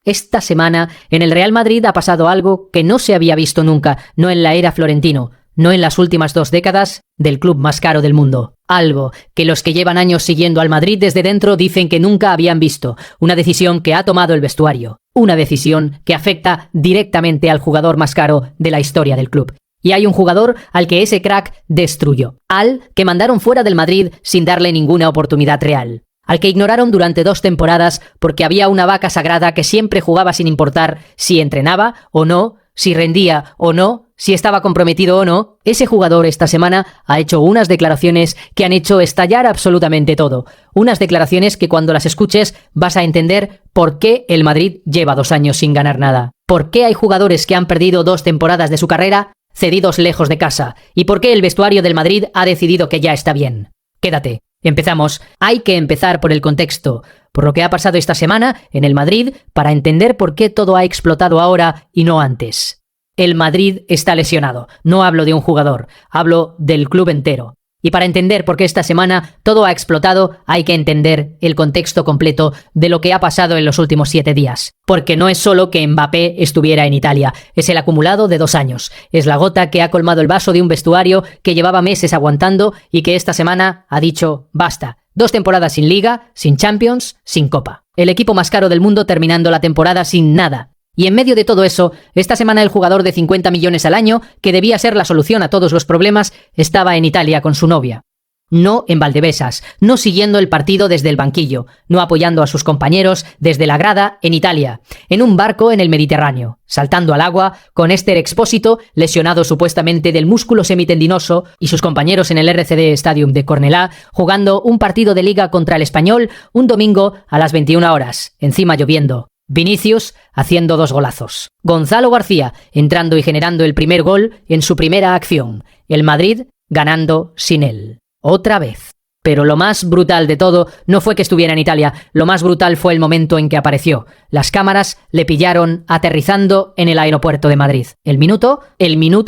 Esta semana, en el Real Madrid ha pasado algo que no se había visto nunca, no en la era Florentino, no en las últimas 2 décadas del club más caro del mundo. Algo que los que llevan años siguiendo al Madrid desde dentro dicen que nunca habían visto. Una decisión que ha tomado el vestuario. Una decisión que afecta directamente al jugador más caro de la historia del club. Y hay un jugador al que ese crack destruyó. Al que mandaron fuera del Madrid sin darle ninguna oportunidad real. Al que ignoraron durante 2 temporadas porque había una vaca sagrada que siempre jugaba sin importar si entrenaba o no, si rendía o no, si estaba comprometido o no. Ese jugador esta semana ha hecho unas declaraciones que han hecho estallar absolutamente todo. Unas declaraciones que cuando las escuches vas a entender por qué el Madrid lleva 2 años sin ganar nada. Por qué hay jugadores que han perdido 2 temporadas de su carrera cedidos lejos de casa. Y por qué el vestuario del Madrid ha decidido que ya está bien. Quédate. Empezamos. Hay que empezar por el contexto, por lo que ha pasado esta semana en el Madrid para entender por qué todo ha explotado ahora y no antes. El Madrid está lesionado. No hablo de un jugador, hablo del club entero. Y para entender por qué esta semana todo ha explotado, hay que entender el contexto completo de lo que ha pasado en los últimos 7 días. Porque no es solo que Mbappé estuviera en Italia, es el acumulado de 2 años. Es la gota que ha colmado el vaso de un vestuario que llevaba meses aguantando y que esta semana ha dicho basta. 2 temporadas sin Liga, sin Champions, sin Copa. El equipo más caro del mundo terminando la temporada sin nada. Y en medio de todo eso, esta semana el jugador de 50 millones al año, que debía ser la solución a todos los problemas, estaba en Italia con su novia. No en Valdebebas, no siguiendo el partido desde el banquillo, no apoyando a sus compañeros desde la grada en Italia, en un barco en el Mediterráneo, saltando al agua con Ester Expósito, lesionado supuestamente del músculo semitendinoso, y sus compañeros en el RCD Stadium de Cornellà, jugando un partido de liga contra el Español un domingo a las 21 horas, encima lloviendo. Vinicius haciendo 2 golazos. Gonzalo García entrando y generando el primer gol en su primera acción. El Madrid ganando sin él. Otra vez. Pero lo más brutal de todo no fue que estuviera en Italia. Lo más brutal fue el momento en que apareció. Las cámaras le pillaron aterrizando en el aeropuerto de Madrid. El minuto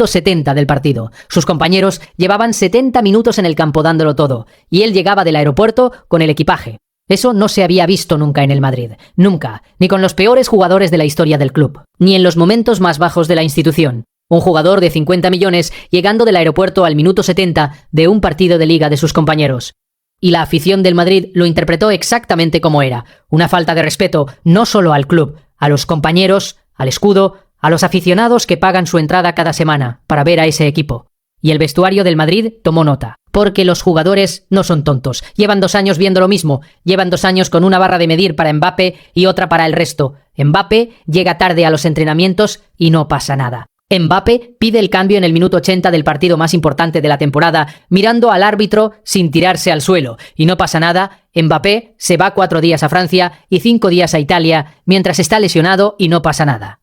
70 del partido. Sus compañeros llevaban 70 minutos en el campo dándolo todo. Y él llegaba del aeropuerto con el equipaje. Eso no se había visto nunca en el Madrid, nunca, ni con los peores jugadores de la historia del club, ni en los momentos más bajos de la institución. Un jugador de 50 millones llegando del aeropuerto al minuto 70 de un partido de liga de sus compañeros. Y la afición del Madrid lo interpretó exactamente como era, una falta de respeto no solo al club, a los compañeros, al escudo, a los aficionados que pagan su entrada cada semana para ver a ese equipo. Y el vestuario del Madrid tomó nota. Porque los jugadores no son tontos. Llevan 2 años viendo lo mismo. Llevan 2 años con una barra de medir para Mbappé y otra para el resto. Mbappé llega tarde a los entrenamientos y no pasa nada. Mbappé pide el cambio en el minuto 80 del partido más importante de la temporada, mirando al árbitro sin tirarse al suelo. Y no pasa nada. Mbappé se va 4 días a Francia y 5 días a Italia mientras está lesionado y no pasa nada.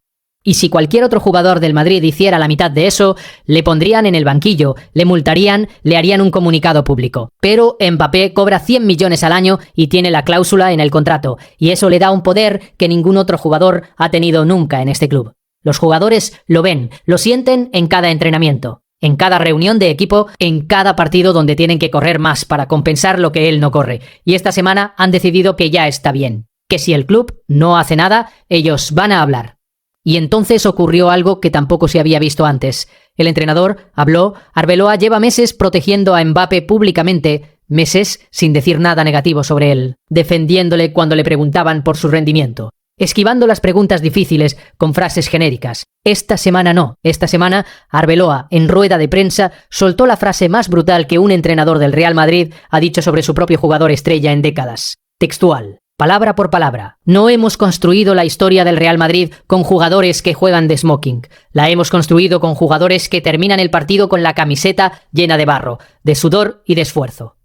Y si cualquier otro jugador del Madrid hiciera la mitad de eso, le pondrían en el banquillo, le multarían, le harían un comunicado público. Pero Mbappé cobra 100 millones al año y tiene la cláusula en el contrato, y eso le da un poder que ningún otro jugador ha tenido nunca en este club. Los jugadores lo ven, lo sienten en cada entrenamiento, en cada reunión de equipo, en cada partido donde tienen que correr más para compensar lo que él no corre. Y esta semana han decidido que ya está bien, que si el club no hace nada, ellos van a hablar. Y entonces ocurrió algo que tampoco se había visto antes. El entrenador habló. Arbeloa lleva meses protegiendo a Mbappé públicamente, meses sin decir nada negativo sobre él, defendiéndole cuando le preguntaban por su rendimiento, esquivando las preguntas difíciles con frases genéricas. Esta semana no. Esta semana Arbeloa, en rueda de prensa, soltó la frase más brutal que un entrenador del Real Madrid ha dicho sobre su propio jugador estrella en décadas. Textual. Palabra por palabra. No hemos construido la historia del Real Madrid con jugadores que juegan de smoking. La hemos construido con jugadores que terminan el partido con la camiseta llena de barro, de sudor y de esfuerzo.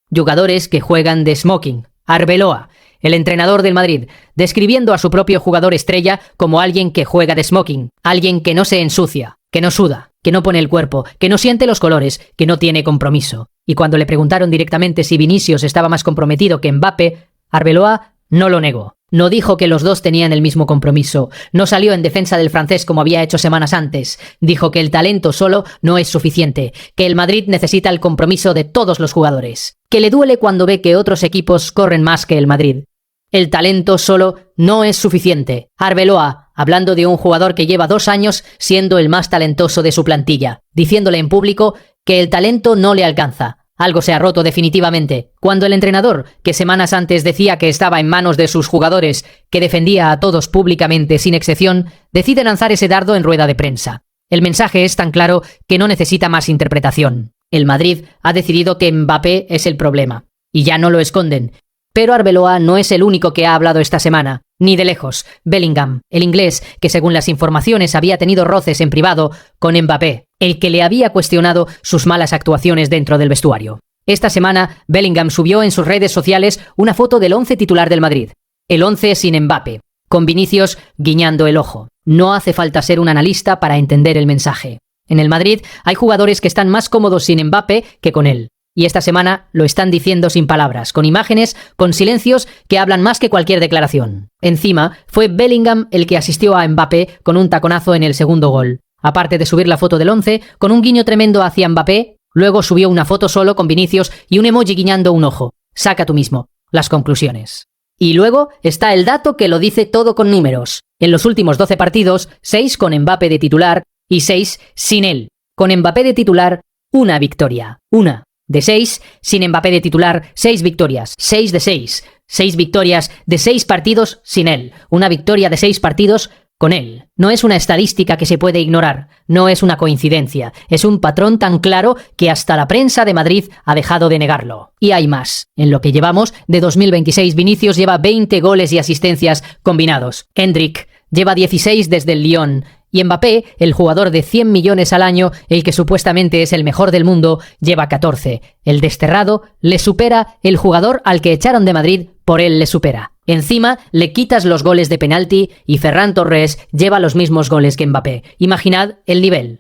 Jugadores que juegan de smoking. Arbeloa, el entrenador del Madrid, describiendo a su propio jugador estrella como alguien que juega de smoking, alguien que no se ensucia, que no suda, que no pone el cuerpo, que no siente los colores, que no tiene compromiso. Y cuando le preguntaron directamente si Vinicius estaba más comprometido que Mbappé, Arbeloa no lo negó. No dijo que los dos tenían el mismo compromiso. No salió en defensa del francés como había hecho semanas antes. Dijo que el talento solo no es suficiente, que el Madrid necesita el compromiso de todos los jugadores, que le duele cuando ve que otros equipos corren más que el Madrid. El talento solo no es suficiente. Arbeloa, hablando de un jugador que lleva 2 años siendo el más talentoso de su plantilla, diciéndole en público que el talento no le alcanza. Algo se ha roto definitivamente. Cuando el entrenador, que semanas antes decía que estaba en manos de sus jugadores, que defendía a todos públicamente sin excepción, decide lanzar ese dardo en rueda de prensa. El mensaje es tan claro que no necesita más interpretación. El Madrid ha decidido que Mbappé es el problema. Y ya no lo esconden. Pero Arbeloa no es el único que ha hablado esta semana. Ni de lejos. Bellingham, el inglés, que según las informaciones había tenido roces en privado con Mbappé, el que le había cuestionado sus malas actuaciones dentro del vestuario. Esta semana, Bellingham subió en sus redes sociales una foto del 11 titular del Madrid. El 11 sin Mbappé, con Vinicius guiñando el ojo. No hace falta ser un analista para entender el mensaje. En el Madrid hay jugadores que están más cómodos sin Mbappé que con él. Y esta semana lo están diciendo sin palabras, con imágenes, con silencios que hablan más que cualquier declaración. Encima, fue Bellingham el que asistió a Mbappé con un taconazo en el segundo gol. Aparte de subir la foto del 11, con un guiño tremendo hacia Mbappé, luego subió una foto solo con Vinicius y un emoji guiñando un ojo. Saca tú mismo las conclusiones. Y luego está el dato que lo dice todo con números. En los últimos 12 partidos, 6 con Mbappé de titular y 6 sin él. Con Mbappé de titular, una victoria. Una. De 6, sin Mbappé de titular, 6 victorias. 6 de 6. 6 victorias de 6 partidos sin él. Una victoria de 6 partidos con él. No es una estadística que se puede ignorar. No es una coincidencia. Es un patrón tan claro que hasta la prensa de Madrid ha dejado de negarlo. Y hay más. En lo que llevamos, de 2026, Vinicius lleva 20 goles y asistencias combinados. Endrick lleva 16 desde el Lyon. Y Mbappé, el jugador de 100 millones al año, el que supuestamente es el mejor del mundo, lleva 14. El desterrado le supera, el jugador al que echaron de Madrid, por él le supera. Encima, le quitas los goles de penalti y Ferran Torres lleva los mismos goles que Mbappé. Imaginad el nivel.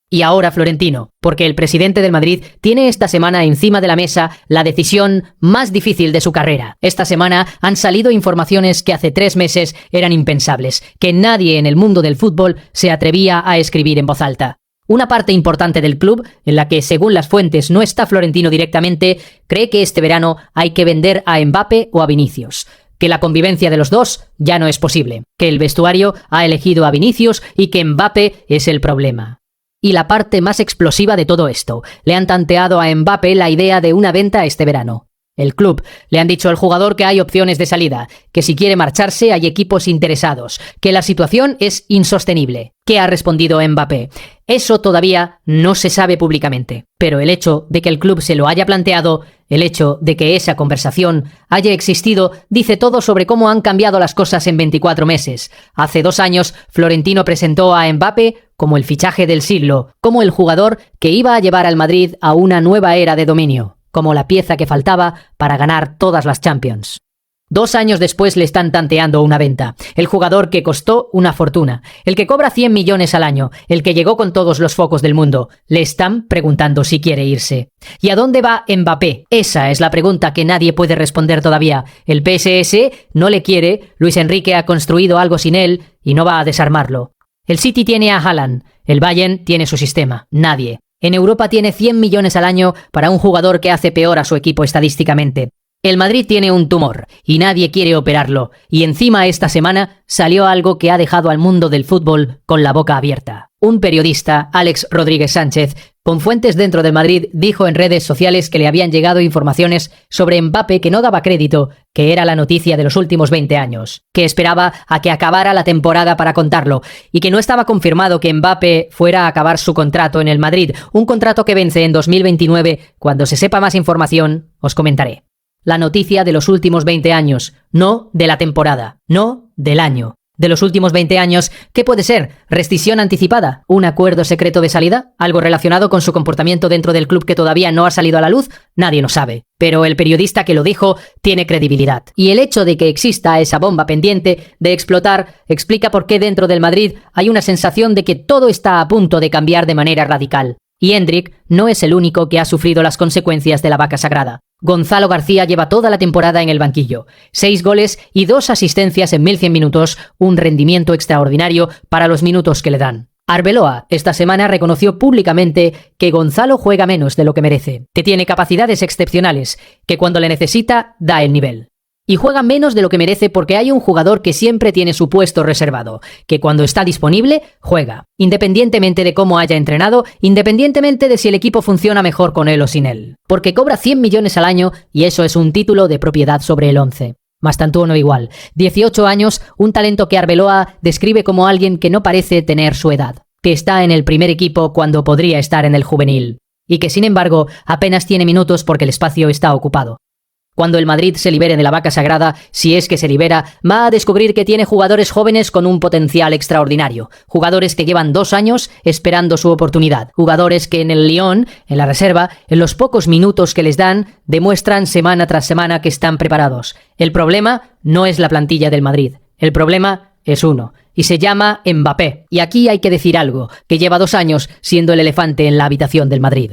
Y ahora Florentino, porque el presidente del Madrid tiene esta semana encima de la mesa la decisión más difícil de su carrera. Esta semana han salido informaciones que hace 3 meses eran impensables, que nadie en el mundo del fútbol se atrevía a escribir en voz alta. Una parte importante del club, en la que según las fuentes no está Florentino directamente, cree que este verano hay que vender a Mbappé o a Vinicius. Que la convivencia de los dos ya no es posible, que el vestuario ha elegido a Vinicius y que Mbappé es el problema. Y la parte más explosiva de todo esto, le han tanteado a Mbappé la idea de una venta este verano. El club le han dicho al jugador que hay opciones de salida, que si quiere marcharse hay equipos interesados, que la situación es insostenible. ¿Qué ha respondido Mbappé? Eso todavía no se sabe públicamente, pero el hecho de que el club se lo haya planteado, el hecho de que esa conversación haya existido, dice todo sobre cómo han cambiado las cosas en 24 meses. Hace 2 años, Florentino presentó a Mbappé como el fichaje del siglo, como el jugador que iba a llevar al Madrid a una nueva era de dominio, como la pieza que faltaba para ganar todas las Champions. 2 años después le están tanteando una venta. El jugador que costó una fortuna. El que cobra 100 millones al año. El que llegó con todos los focos del mundo. Le están preguntando si quiere irse. ¿Y a dónde va Mbappé? Esa es la pregunta que nadie puede responder todavía. El PSS no le quiere, Luis Enrique ha construido algo sin él y no va a desarmarlo. El City tiene a Haaland. El Bayern tiene su sistema. Nadie. En Europa tiene 100 millones al año para un jugador que hace peor a su equipo estadísticamente. El Madrid tiene un tumor y nadie quiere operarlo. Y encima esta semana salió algo que ha dejado al mundo del fútbol con la boca abierta. Un periodista, Alex Rodríguez Sánchez, con fuentes dentro del Madrid, dijo en redes sociales que le habían llegado informaciones sobre Mbappé que no daba crédito, que era la noticia de los últimos 20 años, que esperaba a que acabara la temporada para contarlo y que no estaba confirmado que Mbappé fuera a acabar su contrato en el Madrid, un contrato que vence en 2029. Cuando se sepa más información, os comentaré. La noticia de los últimos 20 años, no de la temporada, no del año. De los últimos 20 años, ¿qué puede ser? ¿Rescisión anticipada? ¿Un acuerdo secreto de salida? ¿Algo relacionado con su comportamiento dentro del club que todavía no ha salido a la luz? Nadie lo sabe. Pero el periodista que lo dijo tiene credibilidad. Y el hecho de que exista esa bomba pendiente de explotar explica por qué dentro del Madrid hay una sensación de que todo está a punto de cambiar de manera radical. Y Endrick no es el único que ha sufrido las consecuencias de la vaca sagrada. Gonzalo García lleva toda la temporada en el banquillo. 6 goles y 2 asistencias en 1100 minutos, un rendimiento extraordinario para los minutos que le dan. Arbeloa esta semana reconoció públicamente que Gonzalo juega menos de lo que merece, que tiene capacidades excepcionales, que cuando le necesita da el nivel. Y juega menos de lo que merece porque hay un jugador que siempre tiene su puesto reservado, que cuando está disponible, juega, independientemente de cómo haya entrenado, independientemente de si el equipo funciona mejor con él o sin él. Porque cobra 100 millones al año y eso es un título de propiedad sobre el 11. Mastantuono igual. 18 años, un talento que Arbeloa describe como alguien que no parece tener su edad, que está en el primer equipo cuando podría estar en el juvenil, y que sin embargo apenas tiene minutos porque el espacio está ocupado. Cuando el Madrid se libere de la vaca sagrada, si es que se libera, va a descubrir que tiene jugadores jóvenes con un potencial extraordinario. Jugadores que llevan 2 años esperando su oportunidad. Jugadores que en el Lyon, en la reserva, en los pocos minutos que les dan, demuestran semana tras semana que están preparados. El problema no es la plantilla del Madrid. El problema es uno. Y se llama Mbappé. Y aquí hay que decir algo, que lleva 2 años siendo el elefante en la habitación del Madrid.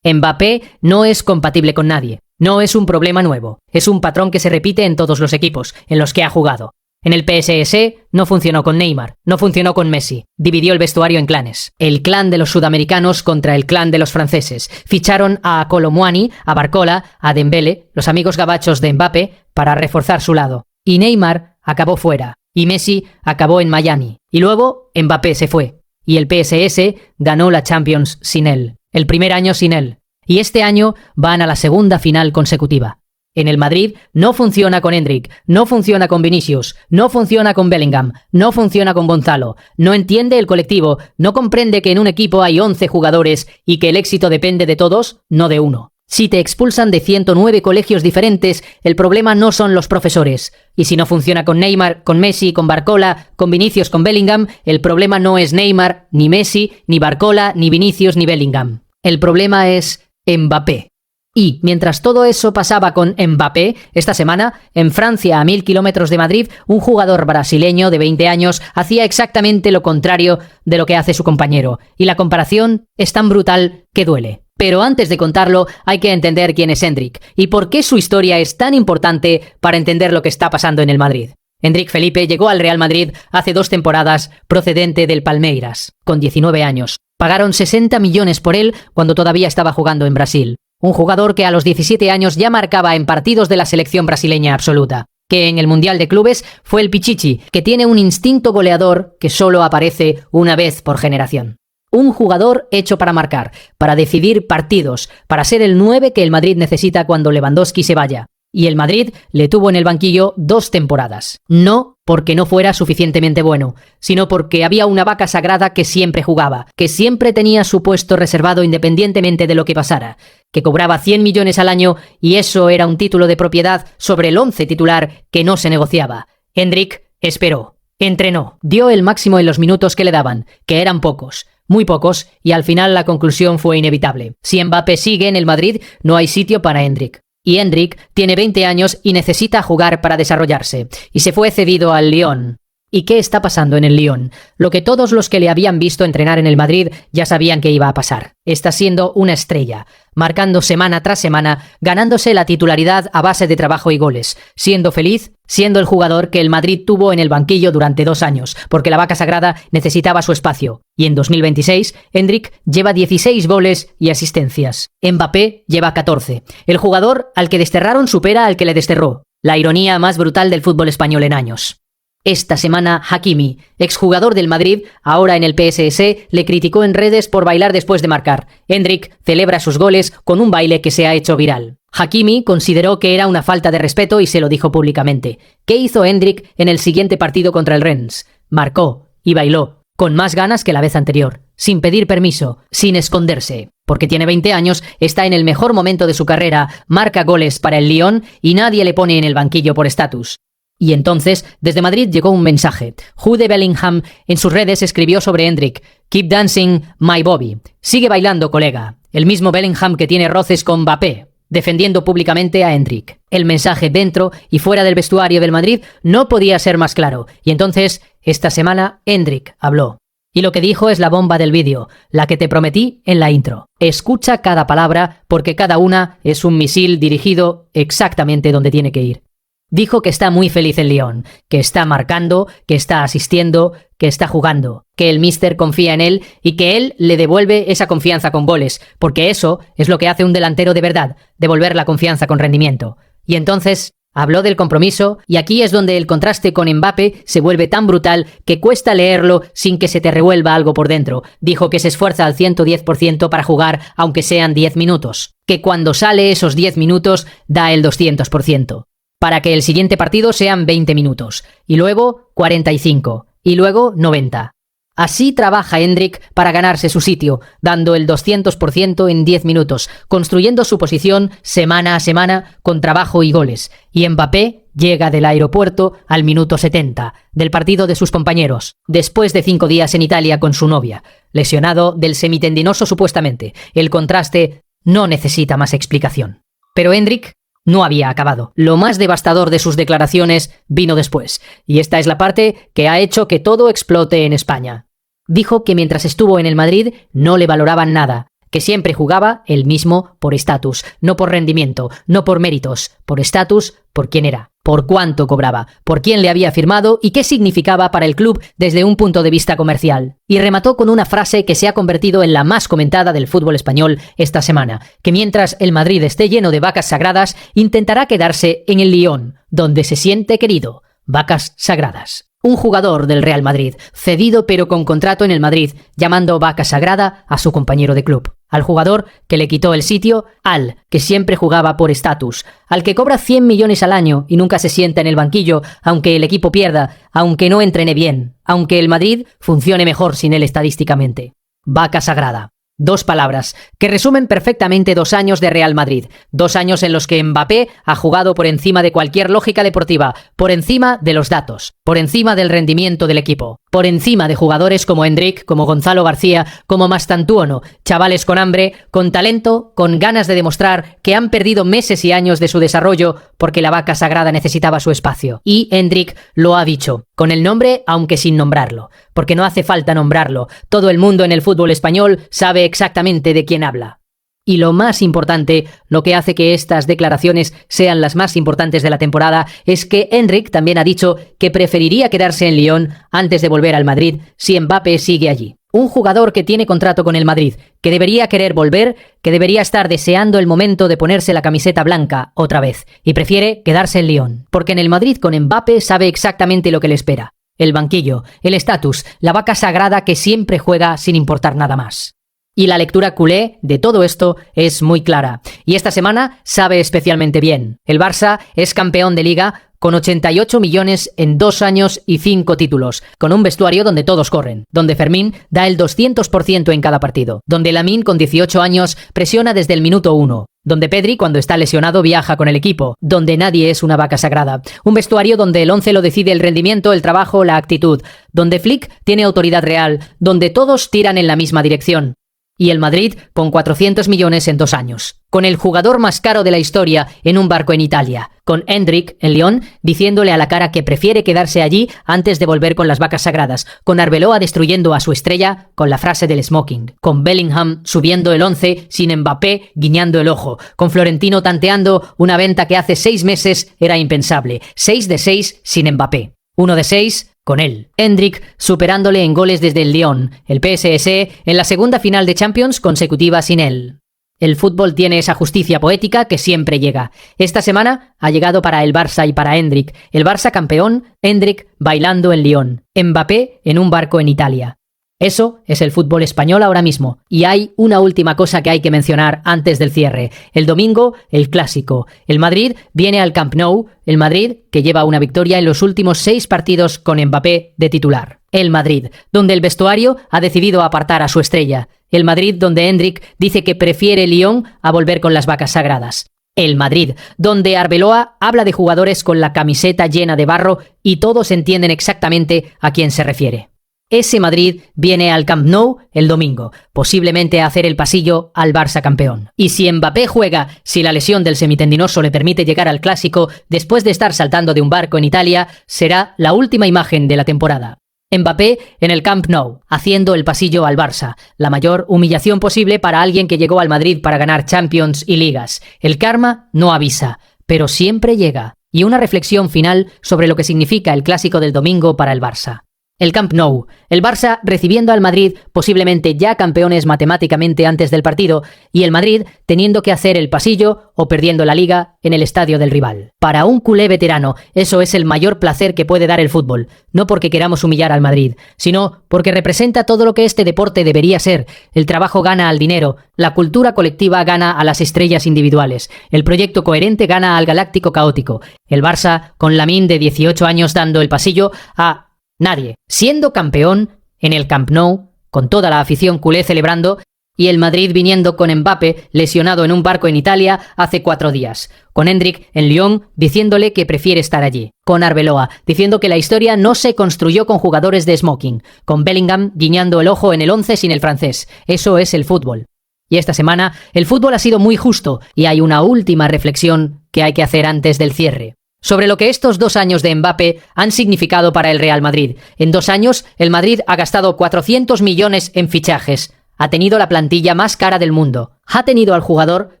Mbappé no es compatible con nadie. No es un problema nuevo, es un patrón que se repite en todos los equipos en los que ha jugado. En el PSS no funcionó con Neymar, no funcionó con Messi, dividió el vestuario en clanes. El clan de los sudamericanos contra el clan de los franceses. Ficharon a Kolo Muani, a Barcola, a Dembélé, los amigos gabachos de Mbappé, para reforzar su lado. Y Neymar acabó fuera, y Messi acabó en Miami. Y luego Mbappé se fue, y el PSS ganó la Champions sin él. El primer año sin él. Y este año van a la segunda final consecutiva. En el Madrid no funciona con Endrick, no funciona con Vinicius, no funciona con Bellingham, no funciona con Gonzalo, no entiende el colectivo, no comprende que en un equipo hay 11 jugadores y que el éxito depende de todos, no de uno. Si te expulsan de 109 colegios diferentes, el problema no son los profesores. Y si no funciona con Neymar, con Messi, con Barcola, con Vinicius, con Bellingham, el problema no es Neymar, ni Messi, ni Barcola, ni Vinicius, ni Bellingham. El problema es Mbappé. Y mientras todo eso pasaba con Mbappé, esta semana, en Francia, a 1000 kilómetros de Madrid, un jugador brasileño de 20 años hacía exactamente lo contrario de lo que hace su compañero. Y la comparación es tan brutal que duele. Pero antes de contarlo, hay que entender quién es Endrick y por qué su historia es tan importante para entender lo que está pasando en el Madrid. Endrick Felipe llegó al Real Madrid hace 2 temporadas procedente del Palmeiras, con 19 años. Pagaron 60 millones por él cuando todavía estaba jugando en Brasil. Un jugador que a los 17 años ya marcaba en partidos de la selección brasileña absoluta. Que en el Mundial de Clubes fue el Pichichi, que tiene un instinto goleador que solo aparece una vez por generación. Un jugador hecho para marcar, para decidir partidos, para ser el 9 que el Madrid necesita cuando Lewandowski se vaya. Y el Madrid le tuvo en el banquillo 2 temporadas. No porque no fuera suficientemente bueno, sino porque había una vaca sagrada que siempre jugaba, que siempre tenía su puesto reservado independientemente de lo que pasara, que cobraba 100 millones al año y eso era un título de propiedad sobre el 11 titular que no se negociaba. Endrick esperó, entrenó, dio el máximo en los minutos que le daban, que eran pocos. Muy pocos, y al final la conclusión fue inevitable. Si Mbappé sigue en el Madrid, no hay sitio para Endrick. Y Endrick tiene 20 años y necesita jugar para desarrollarse. Y se fue cedido al Lyon. ¿Y qué está pasando en el Lyon? Lo que todos los que le habían visto entrenar en el Madrid ya sabían que iba a pasar. Está siendo una estrella, marcando semana tras semana, ganándose la titularidad a base de trabajo y goles, siendo feliz, siendo el jugador que el Madrid tuvo en el banquillo durante 2 años, porque la vaca sagrada necesitaba su espacio. Y en 2026, Endrick lleva 16 goles y asistencias. Mbappé lleva 14. El jugador al que desterraron supera al que le desterró. La ironía más brutal del fútbol español en años. Esta semana, Hakimi, exjugador del Madrid, ahora en el PSS, le criticó en redes por bailar después de marcar. Endrick celebra sus goles con un baile que se ha hecho viral. Hakimi consideró que era una falta de respeto y se lo dijo públicamente. ¿Qué hizo Endrick en el siguiente partido contra el Rennes? Marcó y bailó, con más ganas que la vez anterior, sin pedir permiso, sin esconderse. Porque tiene 20 años, está en el mejor momento de su carrera, marca goles para el Lyon y nadie le pone en el banquillo por estatus. Y entonces, desde Madrid llegó un mensaje. Jude Bellingham en sus redes escribió sobre Endrick: "Keep dancing, my Bobby". Sigue bailando, colega. El mismo Bellingham que tiene roces con Mbappé, defendiendo públicamente a Endrick. El mensaje dentro y fuera del vestuario del Madrid no podía ser más claro. Y entonces, esta semana, Endrick habló. Y lo que dijo es la bomba del vídeo, la que te prometí en la intro. Escucha cada palabra porque cada una es un misil dirigido exactamente donde tiene que ir. Dijo que está muy feliz en Lyon, que está marcando, que está asistiendo, que está jugando, que el míster confía en él y que él le devuelve esa confianza con goles, porque eso es lo que hace un delantero de verdad, devolver la confianza con rendimiento. Y entonces Habló del compromiso y aquí es donde el contraste con Mbappé se vuelve tan brutal que cuesta leerlo sin que se te revuelva algo por dentro. Dijo que se esfuerza al 110% para jugar aunque sean 10 minutos, que cuando sale esos 10 minutos da el 200%, para que el siguiente partido sean 20 minutos, y luego 45, y luego 90. Así trabaja Endrick para ganarse su sitio, dando el 200% en 10 minutos, construyendo su posición semana a semana con trabajo y goles. Y Mbappé llega del aeropuerto al minuto 70, del partido de sus compañeros, después de 5 días en Italia con su novia, lesionado del semitendinoso supuestamente. El contraste no necesita más explicación. Pero Endrick no había acabado. Lo más devastador de sus declaraciones vino después, y esta es la parte que ha hecho que todo explote en España. Dijo que mientras estuvo en el Madrid no le valoraban nada, que siempre jugaba él mismo por estatus, no por rendimiento, no por méritos, por estatus, por quién era, por cuánto cobraba, por quién le había firmado y qué significaba para el club desde un punto de vista comercial. Y remató con una frase que se ha convertido en la más comentada del fútbol español esta semana, que mientras el Madrid esté lleno de vacas sagradas, intentará quedarse en el Lyon, donde se siente querido. Vacas sagradas. Un jugador del Real Madrid, cedido pero con contrato en el Madrid, llamando vaca sagrada a su compañero de club. Al jugador que le quitó el sitio, al que siempre jugaba por estatus, al que cobra 100 millones al año y nunca se sienta en el banquillo, aunque el equipo pierda, aunque no entrene bien, aunque el Madrid funcione mejor sin él estadísticamente. Vaca sagrada. 2 palabras, que resumen perfectamente 2 años de Real Madrid. 2 años en los que Mbappé ha jugado por encima de cualquier lógica deportiva, por encima de los datos, por encima del rendimiento del equipo, por encima de jugadores como Endrick, como Gonzalo García, como Mastantuono, chavales con hambre, con talento, con ganas de demostrar que han perdido meses y años de su desarrollo porque la vaca sagrada necesitaba su espacio. Y Endrick lo ha dicho, con el nombre aunque sin nombrarlo, porque no hace falta nombrarlo. Todo el mundo en el fútbol español sabe exactamente de quién habla. Y lo más importante, lo que hace que estas declaraciones sean las más importantes de la temporada, es que Endrick también ha dicho que preferiría quedarse en Lyon antes de volver al Madrid si Mbappé sigue allí. Un jugador que tiene contrato con el Madrid, que debería querer volver, que debería estar deseando el momento de ponerse la camiseta blanca otra vez, y prefiere quedarse en Lyon, porque en el Madrid con Mbappé sabe exactamente lo que le espera. El banquillo, el estatus, la vaca sagrada que siempre juega sin importar nada más. Y la lectura culé de todo esto es muy clara. Y esta semana sabe especialmente bien. El Barça es campeón de Liga con 88 millones en 2 años y 5 títulos, con un vestuario donde todos corren, donde Fermín da el 200% en cada partido, donde Lamine con 18 años presiona desde el minuto 1, donde Pedri cuando está lesionado viaja con el equipo, donde nadie es una vaca sagrada, un vestuario donde el 11 lo decide el rendimiento, el trabajo, la actitud, donde Flick tiene autoridad real, donde todos tiran en la misma dirección. Y el Madrid con 400 millones en 2 años. Con el jugador más caro de la historia en un barco en Italia. Con Endrick en Lyon diciéndole a la cara que prefiere quedarse allí antes de volver con las vacas sagradas. Con Arbeloa destruyendo a su estrella con la frase del smoking. Con Bellingham subiendo el 11 sin Mbappé guiñando el ojo. Con Florentino tanteando una venta que hace 6 meses era impensable. 6 de 6 sin Mbappé. 1 de 6 con él. Endrick superándole en goles desde el Lyon, el PSS en la segunda final de Champions consecutiva sin él. El fútbol tiene esa justicia poética que siempre llega. Esta semana ha llegado para el Barça y para Endrick. El Barça campeón, Endrick bailando en Lyon, Mbappé en un barco en Italia. Eso es el fútbol español ahora mismo. Y hay una última cosa que hay que mencionar antes del cierre. El domingo, el clásico. El Madrid viene al Camp Nou, el Madrid que lleva una victoria en los últimos 6 partidos con Mbappé de titular. El Madrid, donde el vestuario ha decidido apartar a su estrella. El Madrid donde Endrick dice que prefiere Lyon a volver con las vacas sagradas. El Madrid, donde Arbeloa habla de jugadores con la camiseta llena de barro y todos entienden exactamente a quién se refiere. Ese Madrid viene al Camp Nou el domingo, posiblemente a hacer el pasillo al Barça campeón. Y si Mbappé juega, si la lesión del semitendinoso le permite llegar al clásico después de estar saltando de un barco en Italia, será la última imagen de la temporada. Mbappé en el Camp Nou, haciendo el pasillo al Barça, la mayor humillación posible para alguien que llegó al Madrid para ganar Champions y Ligas. El karma no avisa, pero siempre llega. Y una reflexión final sobre lo que significa el clásico del domingo para el Barça. El Camp Nou, el Barça recibiendo al Madrid, posiblemente ya campeones matemáticamente antes del partido, y el Madrid teniendo que hacer el pasillo o perdiendo la liga en el estadio del rival. Para un culé veterano, eso es el mayor placer que puede dar el fútbol, no porque queramos humillar al Madrid, sino porque representa todo lo que este deporte debería ser. El trabajo gana al dinero, la cultura colectiva gana a las estrellas individuales, el proyecto coherente gana al galáctico caótico, el Barça, con Lamine de 18 años dando el pasillo a nadie, siendo campeón en el Camp Nou, con toda la afición culé celebrando, y el Madrid viniendo con Mbappé lesionado en un barco en Italia hace 4 días, con Endrick en Lyon diciéndole que prefiere estar allí, con Arbeloa diciendo que la historia no se construyó con jugadores de smoking, con Bellingham guiñando el ojo en el 11 sin el francés. Eso es el fútbol. Y esta semana el fútbol ha sido muy justo y hay una última reflexión que hay que hacer antes del cierre. Sobre lo que estos 2 años de Mbappé han significado para el Real Madrid. En 2 años, el Madrid ha gastado 400 millones en fichajes. Ha tenido la plantilla más cara del mundo. Ha tenido al jugador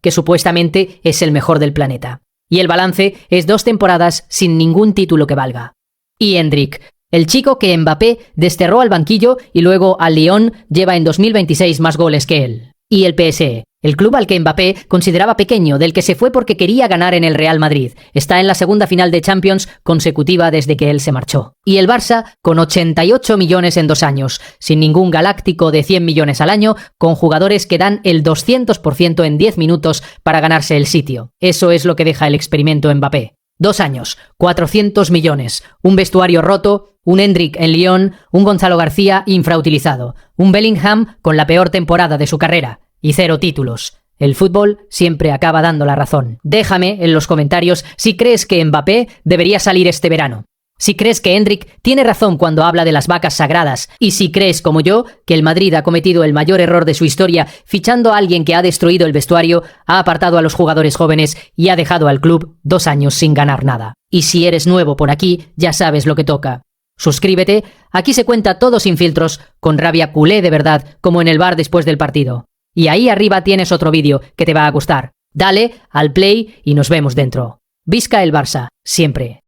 que supuestamente es el mejor del planeta. Y el balance es 2 temporadas sin ningún título que valga. Y Endrick, el chico que Mbappé desterró al banquillo y luego al Lyon, lleva en 2026 más goles que él. Y el PSG, el club al que Mbappé consideraba pequeño, del que se fue porque quería ganar en el Real Madrid. Está en la segunda final de Champions consecutiva desde que él se marchó. Y el Barça, con 88 millones en 2 años, sin ningún galáctico de 100 millones al año, con jugadores que dan el 200% en 10 minutos para ganarse el sitio. Eso es lo que deja el experimento Mbappé. 2 años, 400 millones, un vestuario roto, un Endrick en Lyon, un Gonzalo García infrautilizado, un Bellingham con la peor temporada de su carrera y 0 títulos. El fútbol siempre acaba dando la razón. Déjame en los comentarios si crees que Mbappé debería salir este verano. Si crees que Endrick tiene razón cuando habla de las vacas sagradas, y si crees, como yo, que el Madrid ha cometido el mayor error de su historia fichando a alguien que ha destruido el vestuario, ha apartado a los jugadores jóvenes y ha dejado al club 2 años sin ganar nada. Y si eres nuevo por aquí, ya sabes lo que toca. Suscríbete, aquí se cuenta todo sin filtros, con rabia culé de verdad, como en el bar después del partido. Y ahí arriba tienes otro vídeo que te va a gustar. Dale al play y nos vemos dentro. Visca el Barça, siempre.